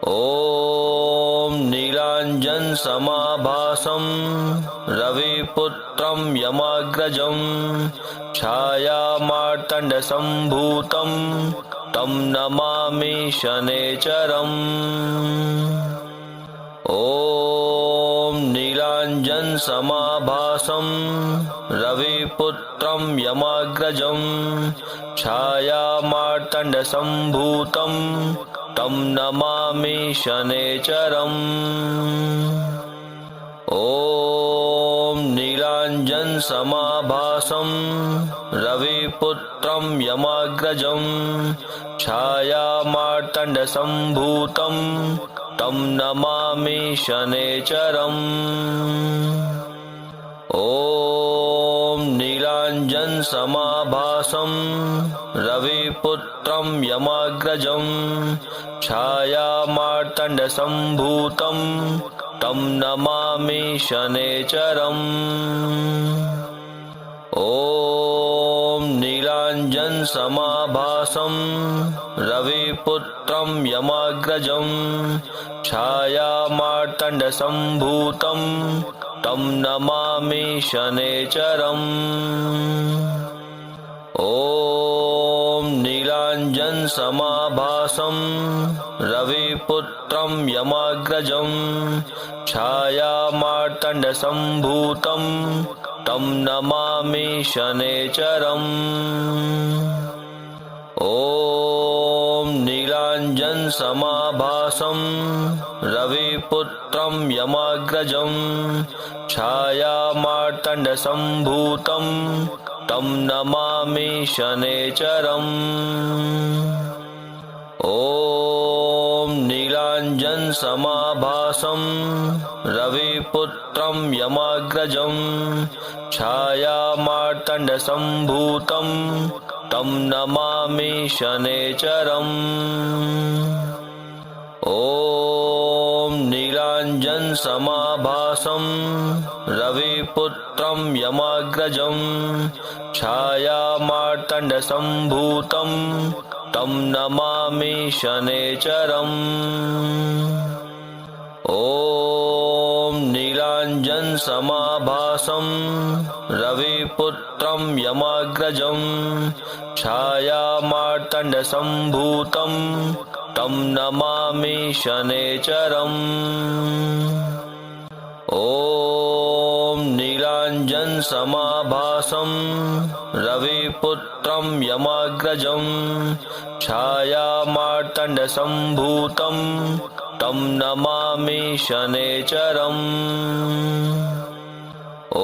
ॐ नीलाञ्जनसमाभासं रविपुत्रं यमाग्रजं छायामार्तण्डसम्भूतं तं नमामि शनैश्चरम्। ॐ नीलाञ्जनसमाभासं रविपुत्रं यमाग्रजं छायामार्तण्डसम्भूतं तं नमामि शनैश्चरम्। ॐ नीलाञ्जनसमाभासं रविपुत्रं यमाग्रजं छायामार्तण्डसम्भूतं तं नमामि शनैश्चरम्। ॐ नीलाञ्जनसमाभासं रविपुत्रं यमाग्रजं छायामार्तण्डसम्भूतं तं नमामि शनैश्चरम्। ॐ नीलाञ्जनसमाभासं रविपुत्रं यमाग्रजं छायामार्तण्डसम्भूतं तं नमामि शनैश्चरम्। ॐ नीलाञ्जनसमाभासं रविपुत्रं यमाग्रजं छायामार्तण्डसम्भूतं तं नमामि शनैश्चरम्। ॐ नीलाञ्जनसमाभासं रविपुत्रं यमाग्रजं छायामार्तण्डसम्भूतं तं नमामि शनैश्चरम्। ॐ नीलाञ्जनसमाभासं रविपुत्रं यमाग्रजं छायामार्तण्डसम्भूतं तं नमामि शनैश्चरम्। ॐ नीलाञ्जनसमाभासं रविपुत्रं यमाग्रजं छायामार्तण्डसम्भूतं तं नमामि शनैश्चरम्। ॐ नीलाञ्जनसमाभासं रविपुत्रं यमाग्रजं छायामार्तण्डसम्भूतं तं नमामि शनैश्चरम्। ॐ नीलाञ्जनसमाभासं रविपुत्रं यमाग्रजं छायामार्तण्डसम्भूतं तं नमामि शनैश्चरम्। ॐ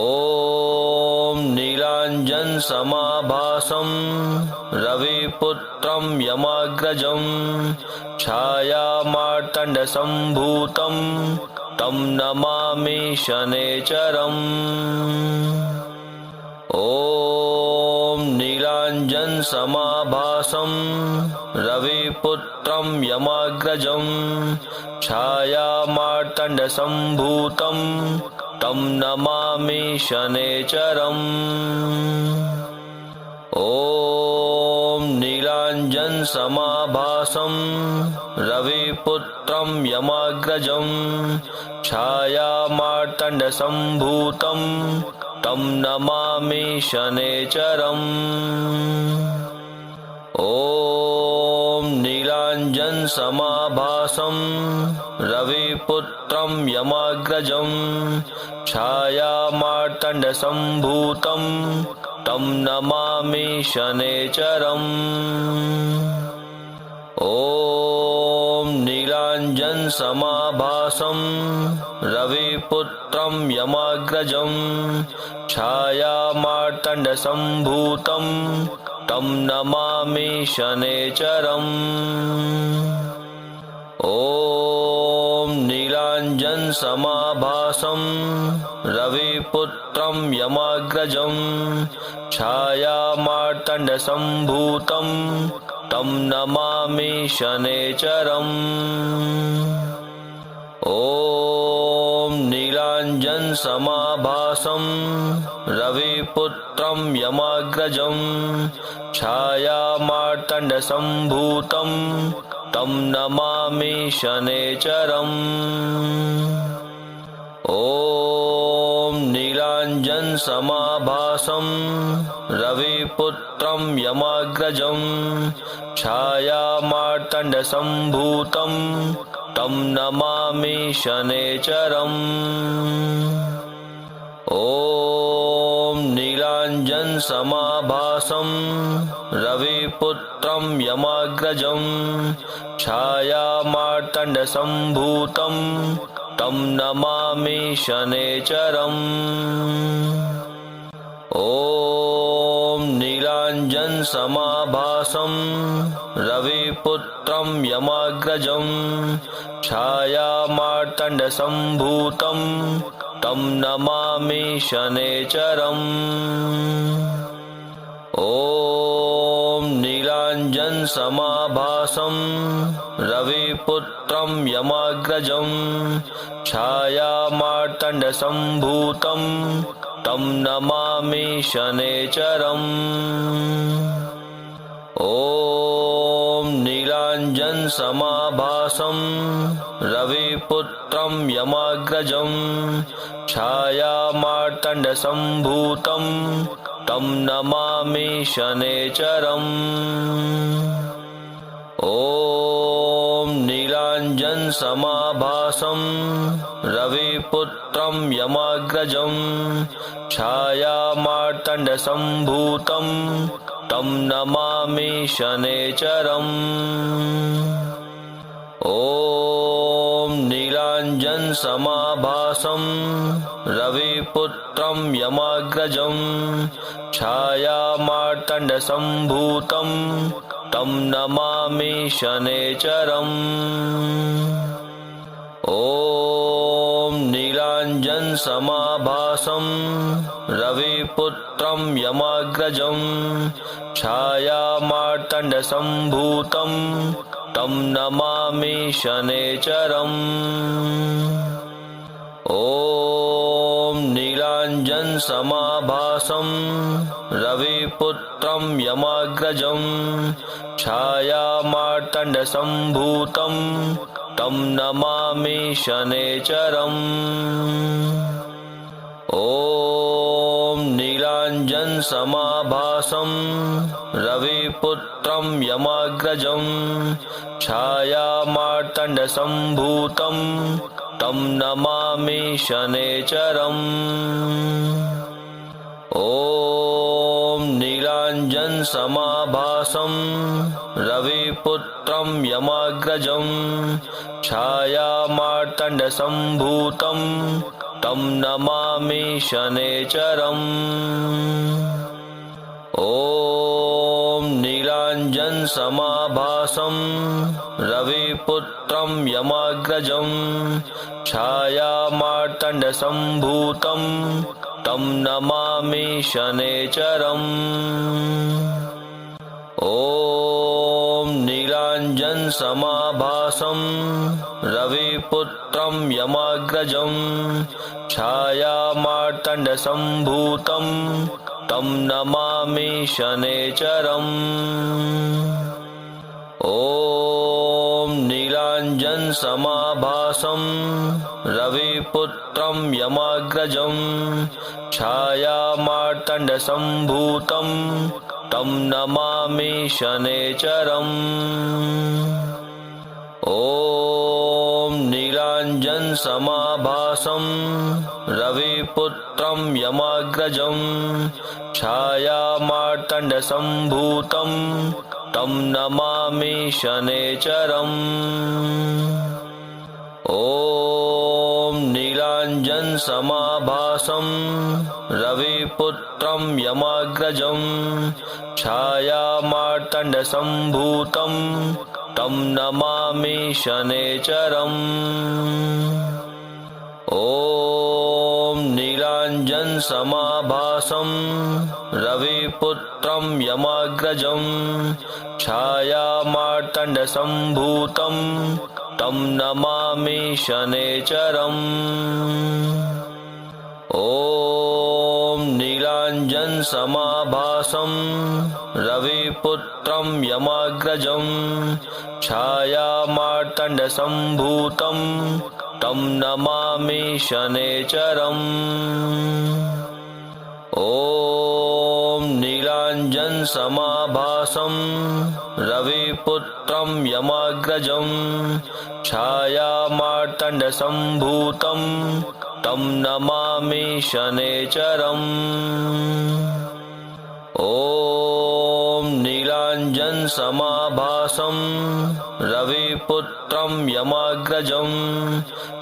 नीलाञ्जनसमाभासं रविपुत्रं यमाग्रजं छायामार्तण्डसम्भूतं तं नमामि शनैश्चरम्। ॐ नीलाञ्जनसमाभासं रविपुत्रं यमाग्रजं छायामार्तण्डसम्भूतं तं नमामि शनैश्चरम्। ॐ नीलाञ्जनसमाभासं रविपुत्रं यमाग्रजं छायामार्तण्डसम्भूतं तं नमामि शनैश्चरम्। ॐ नीलाञ्जनसमाभासं रविपुत्रं यमाग्रजं छायामार्तण्डसम्भूतं तं नमामि शनैश्चरम्। ॐ नीलाञ्जनसमाभासं रविपुत्रं यमाग्रजं छायामार्तण्डसम्भूतं तं नमामि शनैश्चरम्। ॐ नीलाञ्जनसमाभासं रविपुत्रं यमाग्रजं छायामार्तण्डसम्भूतं तं नमामि शनैश्चरम्। ॐ नीलाञ्जनसमाभासं रविपुत्रं यमाग्रजं छायामार्तण्डसम्भूतं तं नमामि शनेचरम् ॐ नीलाञ्जनसमाभासं रविपुत्रं यमाग्रजं छायामार्तण्डसम्भूतं तं नमामि शनेचरम् ॐ नीलाञ्जनसमाभासं रविपुत्रं यमाग्रजं छायामार्तण्डसम्भूतं तं नमामि शनेचरम् ॐ नीलाञ्जनसमाभासं रविपुत्रं यमाग्रजं छायामार्तण्डसम्भूतं तं नमामि शनेचरम् ॐ नीलाञ्जनसमाभासं रविपुत्रं यमाग्रजं छायामार्तण्डसम्भूतं तं नमामि शनेचरम् ॐ नीलाञ्जनसमाभासं रविपुत्रं यमाग्रजं छायामार्तण्डसम्भूतं तं नमामि शनेचरम् ॐ नीलाञ्जनसमाभासं रविपुत्रं यमाग्रजं छायामार्तण्डसम्भूतं तं नमामि शनेचरम् ॐ नीलाञ्जनसमाभासं रविपुत्रं यमाग्रजं छायामार्तण्डसम्भूतं तं नमामि शनेचरम् ॐ नीलाञ्जनसमाभासं रविपुत्रं यमाग्रजं छायामार्तण्डसम्भूतं तं नमामि शनेचरम् ॐ नीलाञ्जनसमाभासं रविपुत्रं यमाग्रजं छायामार्तण्डसम्भूतं तं नमामि शनेचरम् ॐ नीलाञ्जनसमाभासं रविपुत्रं यमाग्रजं छायामार्तण्डसम्भूतं तं नमामि शनेचरम् ॐ नीलाञ्जनसमाभासं रविपुत्रं यमाग्रजं छायामार्तण्डसम्भूतं तं नमामि शनेचरम् ॐ नीलाञ्जनसमाभासं रविपुत्रं यमाग्रजं छायामार्तण्डसम्भूतं तं नमामि शनेचरम् ॐ नीलाञ्जनसमाभासं रविपुत्रं यमाग्रजं छायामार्तण्डसम्भूतं तं नमामि शनेचरम् ॐ नीलाञ्जनसमाभासं रविपुत्रं यमाग्रजं छायामार्तण्डसम्भूतं तं नमामि शनेचरम् ॐ नीलाञ्जनसमाभासं रविपुत्रं यमाग्रजं छायामार्तण्डसम्भूतं तं नमामि शनेचरम् ॐ नीलाञ्जनसमाभासं रविपुत्रं यमाग्रजं छायामार्तण्डसम्भूतं तं नमामि शनेचरम् ॐ नीलाञ्जनसमाभासं रविपुत्रं यमाग्रजं छायामार्तण्डसम्भूतं तं नमामि शनेचरम् ॐ नीलाञ्जनसमाभासं रविपुत्रं यमाग्रजं छायामार्तण्डसम्भूतं तं नमामि शनैश्चरम्। ॐ नीलाञ्जनसमाभासं रविपुत्रं यमाग्रजं छायामार्तण्डसम्भूतं तं नमामि शनैश्चरम्। ॐ नीलाञ्जनसमाभासं रविपुत्रं यमाग्रजं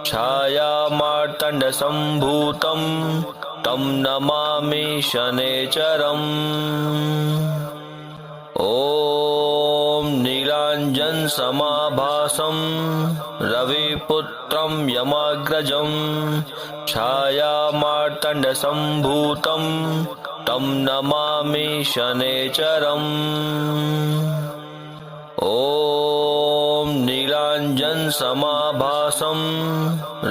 छायामार्तण्डसम्भूतं तं नमामि शनैश्चरम्। ॐ नीलाञ्जनसमाभासं रविपुत्रं यमाग्रजं छायामार्तण्डसम्भूतं तं नमामि शनैश्चरम्। ॐ नीलाञ्जनसमाभासं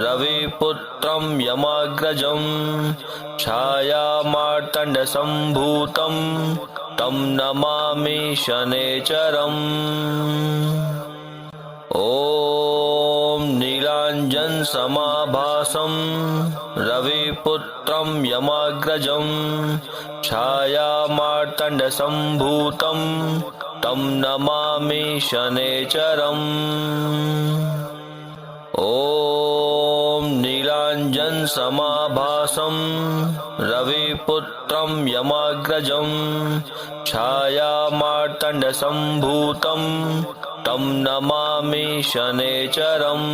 रविपुत्रं यमाग्रजं छायामार्तण्डसम्भूतं तं नमामि शनैश्चरम्। ॐ नीलाञ्जनसमाभासं रविपुत्रं यमाग्रजं छायामार्तण्डसम्भूतं तं नमामि शनैश्चरम्। ॐ नीलाञ्जनसमाभासं रविपुत्रं यमाग्रजं छायामार्तण्डसम्भूतं तं नमामि शनैश्चरम्।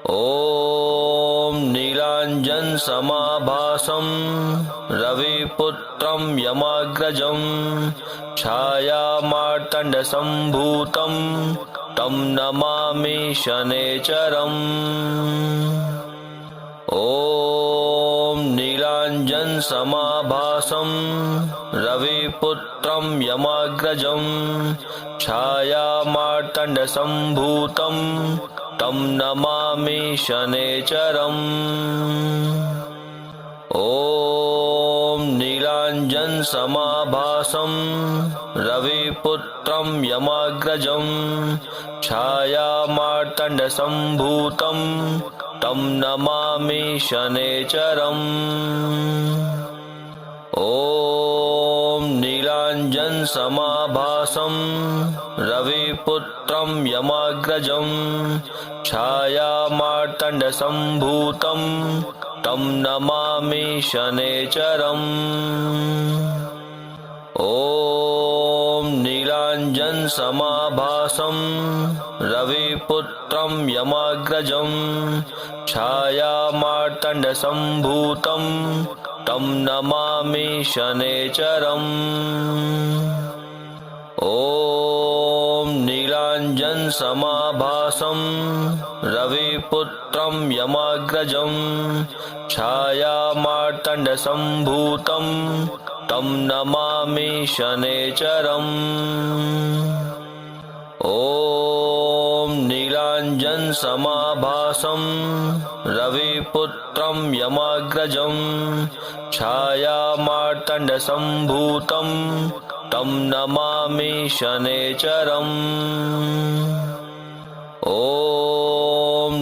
ॐ नीलाञ्जनसमाभासं रविपुत्रं यमाग्रजं छायामार्तण्डसम्भूतं तं नमामि शनैश्चरम्। ॐ नीलाञ्जनसमाभासं रविपुत्रं यमाग्रजं छायामार्तण्डसम्भूतं तं नमामि शनैश्चरम्। ॐ नीलाञ्जनसमाभासं रविपुत्रं यमाग्रजं छायामार्तण्डसम्भूतं तं नमामि शनैश्चरम्। ॐ नीलाञ्जनसमाभासं रविपुत्रं यमाग्रजं छायामार्तण्डसम्भूतं तं नमामि शनैश्चरम्। ॐ नीलाञ्जनसमाभासं रविपुत्रं यमाग्रजं छायामार्तण्डसम्भूतं तं नमामि शनैश्चरम्। ॐ नीलाञ्जनसमाभासं रविपुत्रं यमाग्रजं छायामार्तण्डसम्भूतं तं नमामि शनैश्चरम्। ॐ नीलाञ्जनसमाभासं रविपुत्रं यमाग्रजं छायामार्तण्डसम्भूतं तं नमामि शनैश्चरम्। ॐ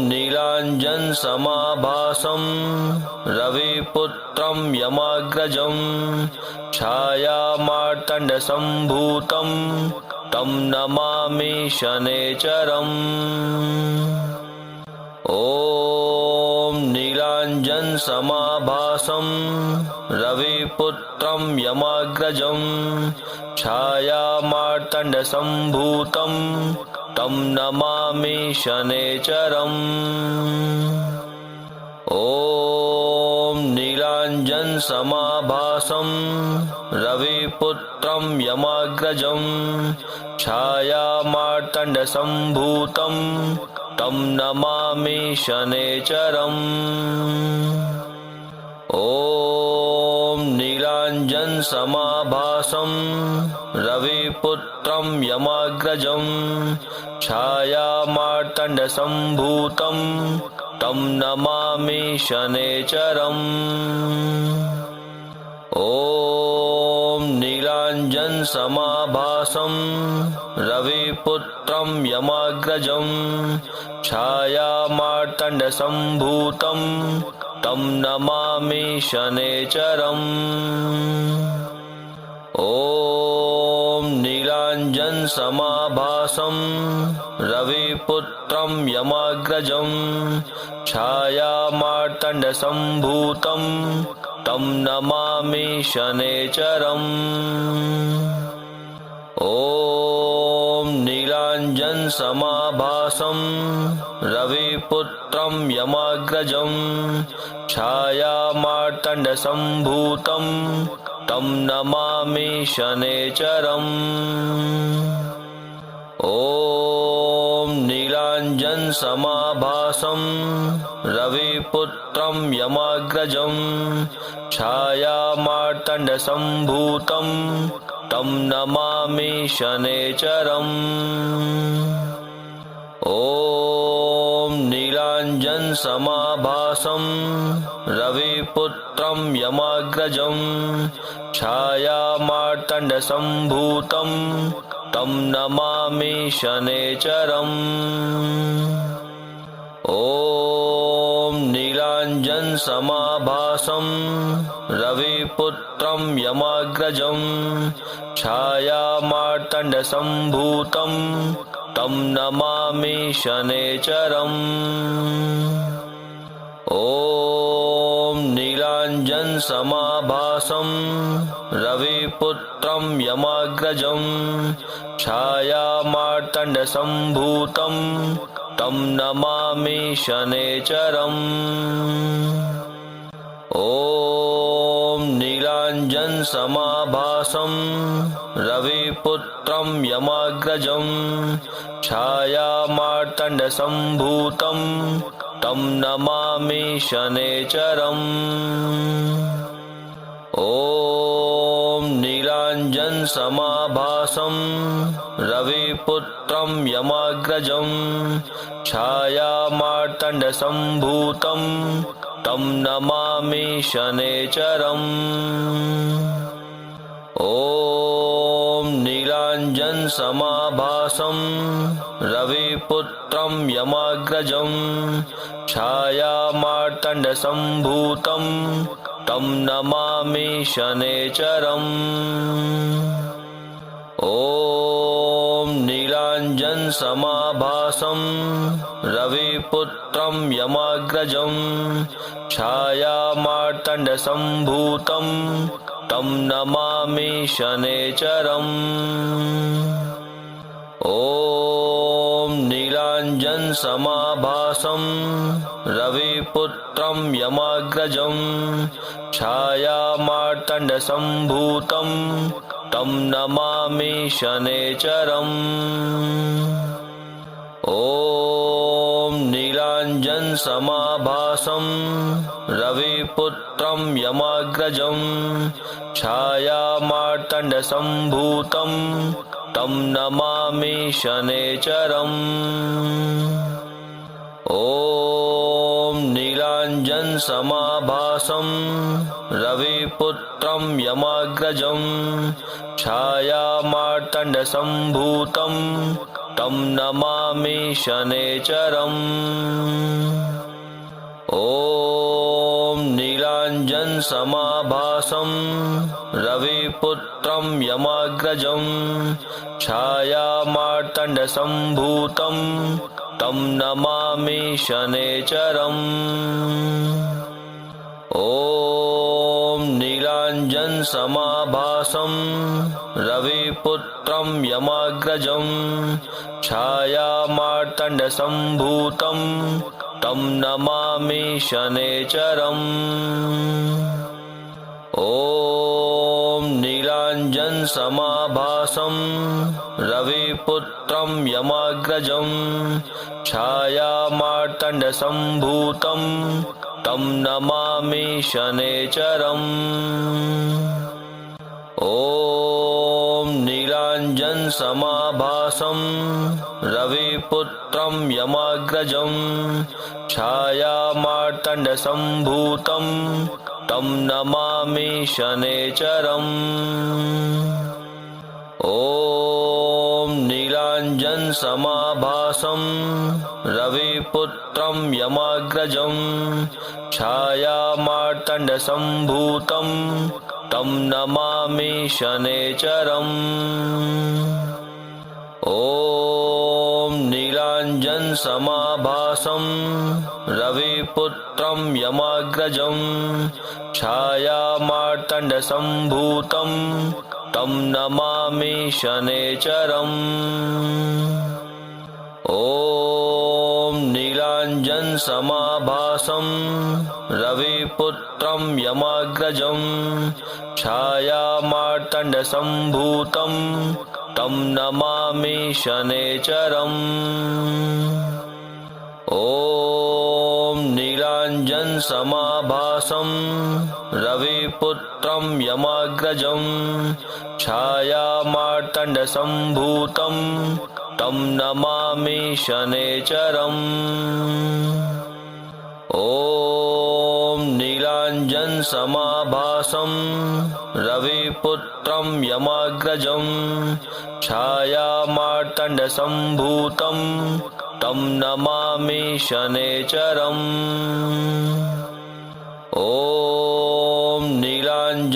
नीलाञ्जनसमाभासं रविपुत्रं यमाग्रजं छायामार्तण्डसम्भूतं तं नमामि शनैश्चरम्। ॐ नीलाञ्जनसमाभासं रविपुत्रं यमाग्रजं छायामार्तण्डसम्भूतं तं नमामि शनैश्चरम्। ॐ नीलाञ्जनसमाभासं रविपुत्रं यमाग्रजं छायामार्तण्डसम्भूतं तं नमामि शनैश्चरम्। ॐ नीलाञ्जनसमाभासं रविपुत्रं यमाग्रजं छायामार्तण्डसम्भूतं तं नमामि शनैश्चरम्। ॐ नीलाञ्जनसमाभासं रविपुत्रं यमाग्रजं छायामार्तण्डसम्भूतं तं नमामि शनैश्चरम्। ॐ नीलाञ्जनसमाभासं रविपुत्रं यमाग्रजं छायामार्तण्डसम्भूतं तं नमामि शनैश्चरम्। ॐ नीलाञ्जनसमाभासं रविपुत्रं यमाग्रजं छायामार्तण्डसम्भूतं तं नमामि शनैश्चरम्। ॐ नीलाञ्जनसमाभासं रविपुत्रं यमाग्रजं छायामार्तण्डसम्भूतं तं नमामि शनैश्चरम्। ॐ नीलाञ्जनसमाभासं रविपुत्रं यमाग्रजं छायामार्तण्डसम्भूतं तं नमामि शनैश्चरम्। ॐ नीलाञ्जनसमाभासं रविपुत्रं यमाग्रजं छायामार्तण्डसम्भूतं तं नमामि शनैश्चरम्। ॐ नीलाञ्जनसमाभासं रविपुत्रं यमाग्रजं छायामार्तण्डसम्भूतं तं नमामि शनैश्चरम्। ॐ नीलाञ्जनसमाभासं रविपुत्रं यमाग्रजं छायामार्तण्डसम्भूतं तं नमामि शनैश्चरम्। ॐ नीलाञ्जनसमाभासं रविपुत्रं यमाग्रजं छायामार्तण्डसम्भूतं तं नमामि शनैश्चरम्। ॐ नीलाञ्जनसमाभासं रविपुत्रं यमाग्रजं छायामार्तण्डसम्भूतं तं नमामि शनैश्चरम्। ॐ नीलाञ्जनसमाभासं रविपुत्रं यमाग्रजं छायामार्तण्डसम्भूतं तं नमामि शनैश्चरम्। ॐ नीलाञ्जनसमाभासं रविपुत्रं यमाग्रजं छायामार्तण्डसम्भूतं तं नमामि शनैश्चरम्। ॐ नीलाञ्जनसमाभासं रविपुत्रं यमाग्रजं छायामार्तण्डसम्भूतं तं नमामि शनैश्चरम्। ॐ नीलाञ्जनसमाभासं रविपुत्रं यमाग्रजं छायामार्तण्डसम्भूतं तं नमामि शनैश्चरम्। ॐ नीलाञ्जनसमाभासं रविपुत्रं यमाग्रजं छायामार्तण्डसम्भूतं तं नमामि शनैश्चरम्। ॐ नीलाञ्जनसमाभासं रविपुत्रं यमाग्रजं छायामार्तण्डसम्भूतं तं नमामि शनैश्चरम्। ॐ नीलाञ्जनसमाभासं रविपुत्रं यमाग्रजं छायामार्तण्डसम्भूतं तं नमामि शनैश्चरम्। ॐ ॐ नीलाञ्जनसमाभासं रविपुत्रं यमाग्रजं छायामार्तण्डसम्भूतं तं नमामि शनैश्चरम् ॐ नीलाञ्जनसमाभासं रविपुत्रं यमाग्रजं छायामार्तण्डसम्भूतं तं नमामि शनैश्चरम् ॐ नीलाञ्जनसमाभासं रविपुत्रं यमाग्रजं छायामार्तण्डसम्भूतं तं नमामि शनैश्चरम् ॐ नीलाञ्जनसमाभासं रविपुत्रं यमाग्रजं छायामार्तण्डसम्भूतं तं नमामि शनैश्चरम् ॐ नीलाञ्जनसमाभासं रविपुत्रं यमाग्रजं छायामार्तण्डसम्भूतं तं नमामि शनैश्चरम् ॐ नीलाञ्जनसमाभासं रविपुत्रं यमाग्रजं छायामार्तण्डसम्भूतं तं नमामि शनैश्चरम् ॐ नीलाञ्जनसमाभासं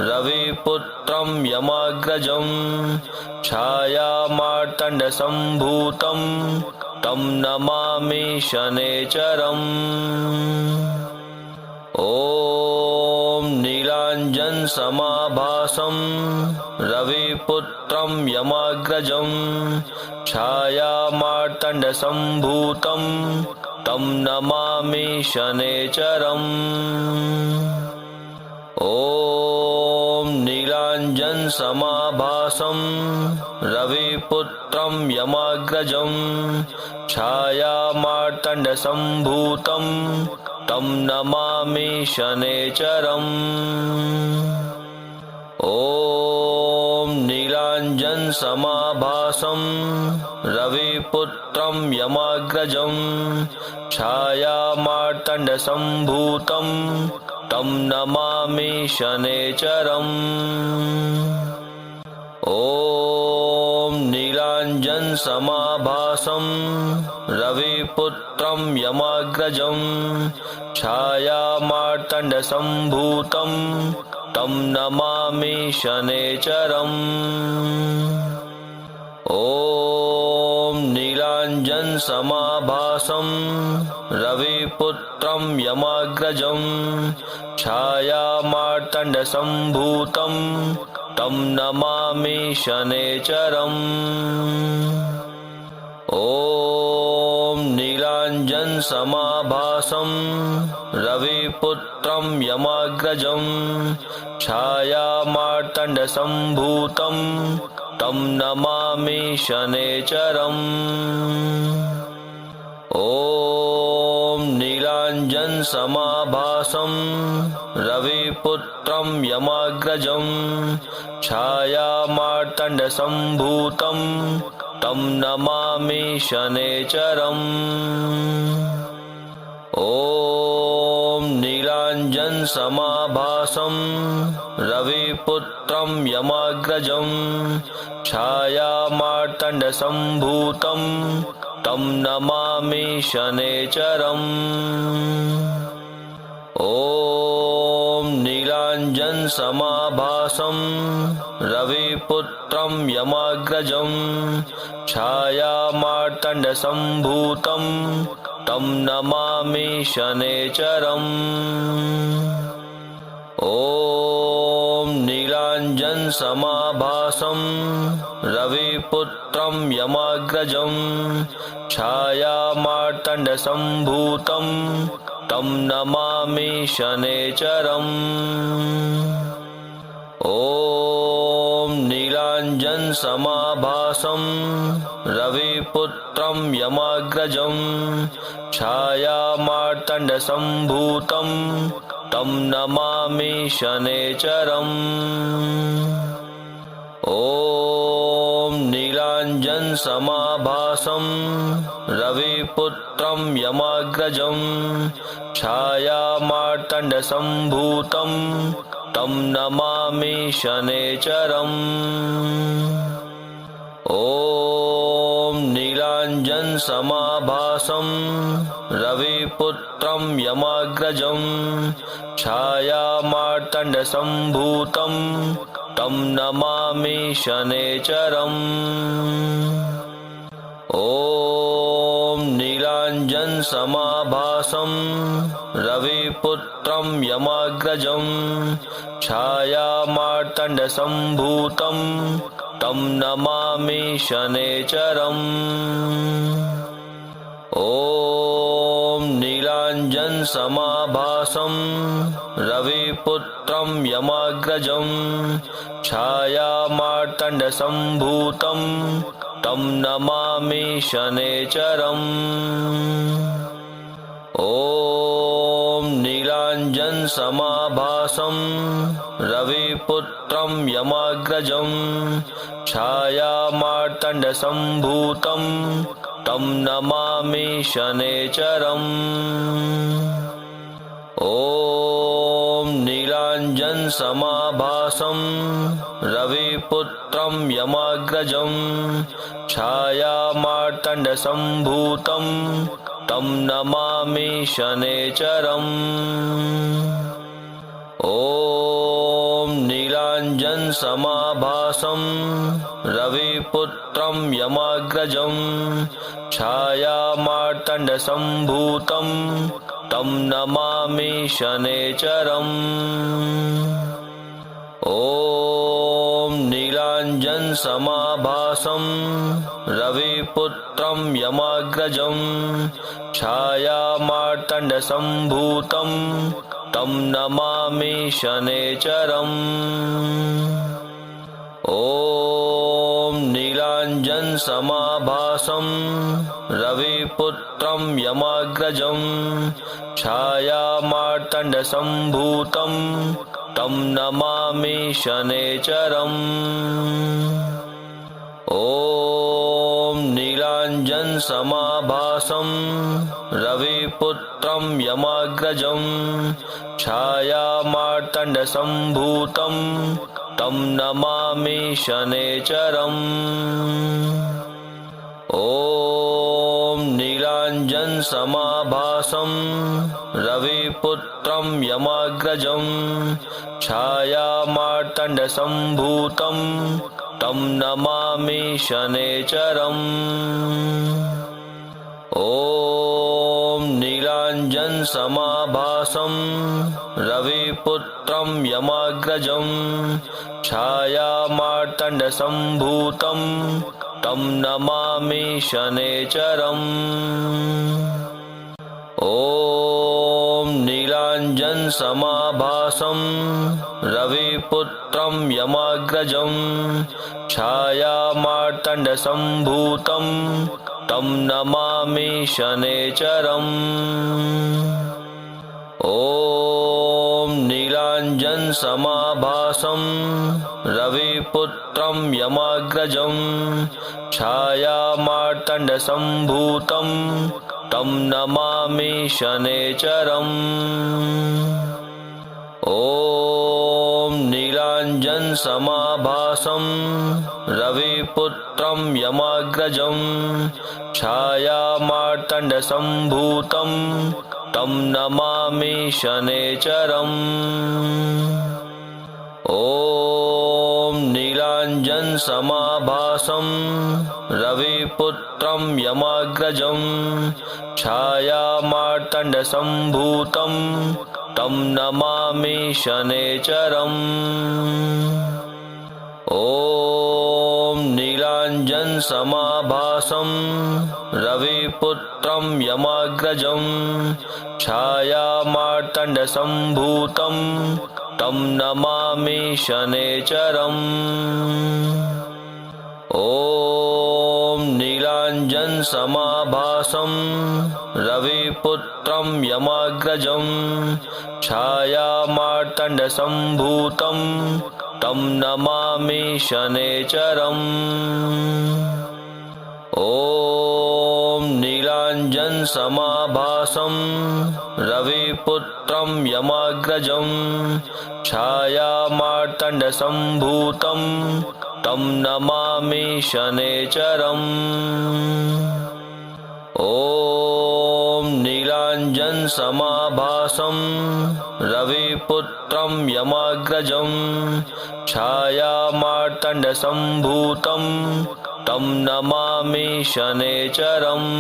रविपुत्रं यमाग्रजं छायामार्तण्डसम्भूतं तं नमामि शनैश्चरम् ॐ नीलाञ्जनसमाभासं रविपुत्रं यमाग्रजं छायामार्तण्डसम्भूतं तं नमामि शनैश्चरम् ॐ नीलाञ्जनसमाभासं रविपुत्रं यमाग्रजं छायामार्तण्डसम्भूतं तं नमामि शनैश्चरम् ॐ नीलाञ्जनसमाभासं रविपुत्रं यमाग्रजं छायामार्तण्डसम्भूतं तं नमामि शनैश्चरम् ॐ नीलाञ्जनसमाभासं रविपुत्रं यमाग्रजं छायामार्तण्डसम्भूतं तं नमामि शनैश्चरम् ॐ नीलाञ्जनसमाभासं रविपुत्रं यमाग्रजं छायामार्तण्डसम्भूतं तं नमामि शनैश्चरम् ॐ नीलाञ्जनसमाभासं रविपुत्रं यमाग्रजं छायामार्तण्डसम्भूतं तं नमामि शनैश्चरम् ॐ नीलाञ्जनसमाभासं रविपुत्रं यमाग्रजं छायामार्तण्डसम्भूतं तं नमामि शनैश्चरम् ॐ नीलाञ्जनसमाभासं रविपुत्रं यमाग्रजं छायामार्तण्डसम्भूतं तं नमामि शनैश्चरम् ॐ नीलाञ्जनसमाभासं रविपुत्रं यमाग्रजं छायामार्तण्डसम्भूतं तं नमामि शनैश्चरम् ॐ नीलाञ्जनसमाभासं रविपुत्रं यमाग्रजं छायामार्तण्डसम्भूतं तं नमामि शनैश्चरम् ॐ नीलाञ्जनसमाभासं रविपुत्रं यमाग्रजं छायामार्तण्डसम्भूतं तं नमामि शनैश्चरम्। ॐ नीलाञ्जनसमाभासं रविपुत्रं यमाग्रजं छायामार्तण्डसम्भूतं तं नमामि शनैश्चरम्। ॐ नीलाञ्जनसमाभासं रविपुत्रं यमाग्रजं छायामार्तण्डसम्भूतं तं नमामि शनैश्चरम्। ॐ नीलाञ्जनसमाभासं रविपुत्रं यमाग्रजं छायामार्तण्डसम्भूतं तं नमामि शनैश्चरम्। ॐ नीलाञ्जनसमाभासं रविपुत्रं यमाग्रजं छायामार्तण्डसम्भूतं तं नमामि शनैश्चरम्। ॐ नीलाञ्जनसमाभासं रविपुत्रं यमाग्रजं छायामार्तण्डसम्भूतं तं नमामि शनैश्चरम्। ॐ नीलाञ्जनसमाभासं रविपुत्रं यमाग्रजं छायामार्तण्डसम्भूतं तं नमामि शनैश्चरम्। ॐ नीलाञ्जनसमाभासं रविपुत्रं यमाग्रजं छायामार्तण्डसम्भूतं तं नमामि शनैश्चरम्। ॐ नीलाञ्जनसमाभासं रविपुत्रं यमाग्रजं छायामार्तण्डसम्भूतं तं नमामि शनैश्चरम्। ॐ नीलाञ्जनसमाभासं रविपुत्रं यमाग्रजं छायामार्तण्डसम्भूतं तं नमामि शनैश्चरम्। ॐ नीलाञ्जनसमाभासं रविपुत्रं यमाग्रजं छायामार्तण्डसम्भूतं तं नमामि शनैश्चरम्। ॐ नीलाञ्जनसमाभासं रविपुत्रं यमाग्रजं छायामार्तण्डसम्भूतं तं नमामि शनैश्चरम्। ॐ नीलाञ्जनसमाभासं रविपुत्रं यमाग्रजं छायामार्तण्डसम्भूतं तं नमामि शनैश्चरम्। ॐ नीलाञ्जनसमाभासं रविपुत्रं यमाग्रजं छायामार्तण्डसम्भूतं तं नमामि शनैश्चरम्। ॐ नीलाञ्जनसमाभासं रविपुत्रं यमाग्रजं छायामार्तण्डसम्भूतं तं नमामि शनैश्चरम्। ॐ नीलाञ्जनसमाभासं रविपुत्रं यमाग्रजं छायामार्तण्डसम्भूतं तं नमामि शनैश्चरम्। ॐ नीलाञ्जनसमाभासं रविपुत्रं यमाग्रजं छायामार्तण्डसम्भूतं तं नमामि शनैश्चरम्। ॐ नीलाञ्जनसमाभासं रविपुत्रं यमाग्रजं छायामार्तण्डसम्भूतं तं नमामि शनैश्चरम्। ॐ ॐ नीलाञ्जनसमाभासं रविपुत्रं यमाग्रजं छायामार्तण्डसम्भूतं तं नमामि शनैश्चरम् ॐ नीलाञ्जनसमाभासं रविपुत्रं यमाग्रजं छायामार्तण्डसम्भूतं तं नमामि शनैश्चरम् ॐ नीलाञ्जनसमाभासं रविपुत्रं यमाग्रजं छायामार्तण्डसम्भूतं तं नमामि शनैश्चरम्